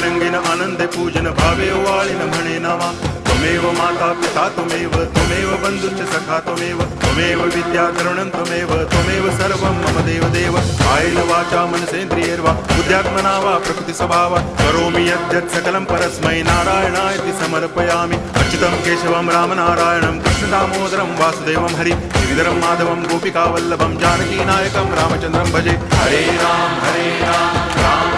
रंगीन आनंदे पूजन भावे वाळीन म्हणे नावा त्वमेव माता पिता त्वमेव बंधुश्च सखा त्वमेव विद्या तरुणं त्वमेव सर्वं मम देव कायेन वाचा मनसेन्द्रियैर्वा बुद्ध्यात्मना वा प्रकृति स्वभावात् करोमि यद्यत् सकलं परस्मै नारायणायति समर्पयामि अच्युतं केशवं रामनारायणं कृष्णदामोदरं वासुदेवं हरि गिरिधरं माधवं गोपिकावल्लभं जानकीनायकं रामचन्द्रं भजे हरे राम राम